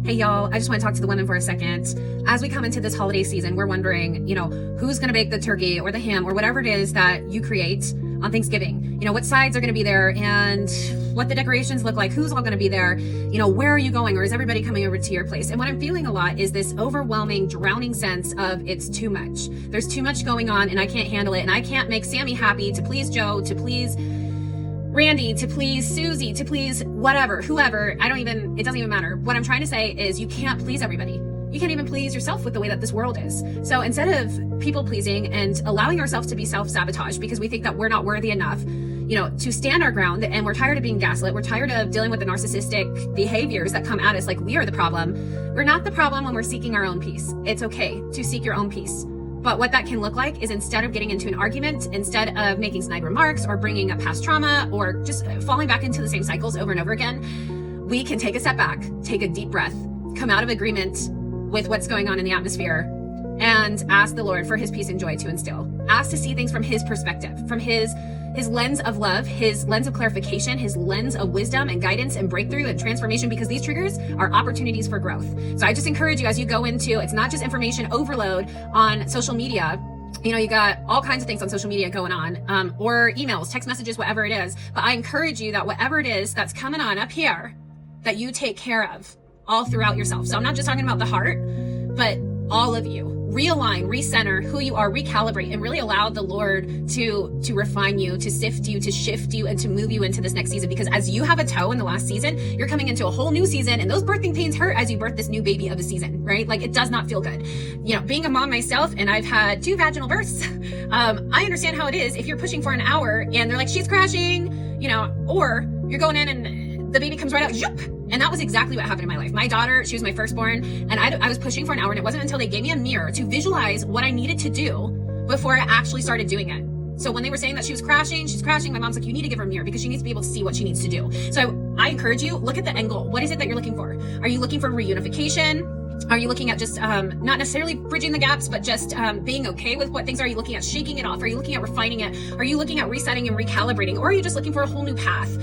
Hey y'all, I just want to talk to the women for a second. As we come into this holiday season, we're wondering, who's going to bake the turkey or the ham or whatever it is that you create on Thanksgiving. What sides are going to be there and what the decorations look like, who's all going to be there, where are you going, or is everybody coming over to your place? And what I'm feeling a lot is this overwhelming, drowning sense of it's too much. There's too much going on and I can't handle it, and I can't make Sammy happy to please Joe, to please Randy, to please Susie, to please whatever, whoever. It doesn't even matter. What I'm trying to say is you can't please everybody. You can't even please yourself with the way that this world is. So instead of people pleasing and allowing ourselves to be self-sabotage because we think that we're not worthy enough, to stand our ground, and we're tired of being gaslit, we're tired of dealing with the narcissistic behaviors that come at us like we are the problem. We're not the problem when we're seeking our own peace. It's okay to seek your own peace. But what that can look like is instead of getting into an argument, instead of making snide remarks or bringing up past trauma or just falling back into the same cycles over and over again, we can take a step back, take a deep breath, come out of agreement with what's going on in the atmosphere, and ask the Lord for his peace and joy to instill. Ask to see things from his perspective, from his lens of love, his lens of clarification, his lens of wisdom and guidance and breakthrough and transformation, because these triggers are opportunities for growth. So I just encourage you as you go into, it's not just information overload on social media. You got all kinds of things on social media going on, or emails, text messages, whatever it is. But I encourage you that whatever it is that's coming on up here, that you take care of all throughout yourself. So I'm not just talking about the heart, but all of you. Realign, recenter who you are, recalibrate, and really allow the Lord to refine you, to sift you, to shift you, and to move you into this next season. Because as you have a toe in the last season, you're coming into a whole new season, and those birthing pains hurt as you birth this new baby of a season, right? Like, it does not feel good. Being a mom myself, and I've had 2 vaginal births, I understand how it is if you're pushing for an hour and they're like, she's crashing, or you're going in and the baby comes right out, zoop. And that was exactly what happened in my life. My daughter, she was my firstborn, and I was pushing for an hour, and it wasn't until they gave me a mirror to visualize what I needed to do before I actually started doing it. So when they were saying that she's crashing, my mom's like, you need to give her a mirror because she needs to be able to see what she needs to do. So I encourage you, look at the end goal. What is it that you're looking for? Are you looking for reunification? Are you looking at just not necessarily bridging the gaps, but just being okay with what things are? Are you looking at shaking it off? Are you looking at refining it? Are you looking at resetting and recalibrating? Or are you just looking for a whole new path?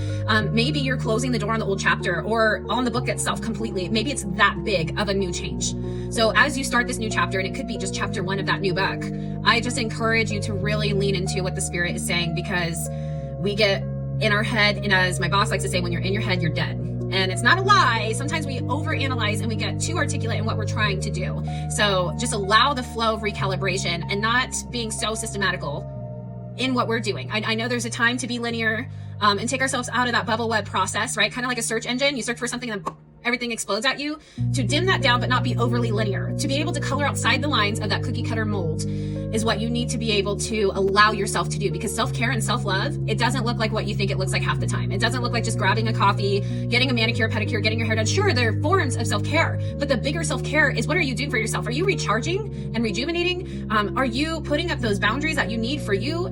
Maybe you're closing the door on the old chapter or on the book itself completely. Maybe it's that big of a new change. So as you start this new chapter, and it could be just chapter 1 of that new book, I just encourage you to really lean into what the Spirit is saying, because we get in our head, and as my boss likes to say, when you're in your head, you're dead. And it's not a lie. Sometimes we overanalyze and we get too articulate in what we're trying to do. So just allow the flow of recalibration and not being so systematical in what we're doing. I know there's a time to be linear and take ourselves out of that bubble web process, right? Kind of like a search engine. You search for something and everything explodes at you. To dim that down but not be overly linear. To be able to color outside the lines of that cookie cutter mold is what you need to be able to allow yourself to do, because self-care and self-love, it doesn't look like what you think it looks like half the time. It doesn't look like just grabbing a coffee, getting a manicure, pedicure, getting your hair done. Sure, there are forms of self-care, but the bigger self-care is, what are you doing for yourself? Are you recharging and rejuvenating? Are you putting up those boundaries that you need for you,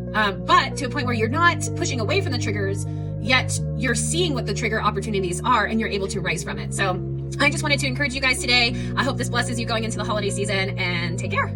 but to a point where you're not pushing away from the triggers, yet you're seeing what the trigger opportunities are and you're able to rise from it. So I just wanted to encourage you guys today. I hope this blesses you going into the holiday season, and take care.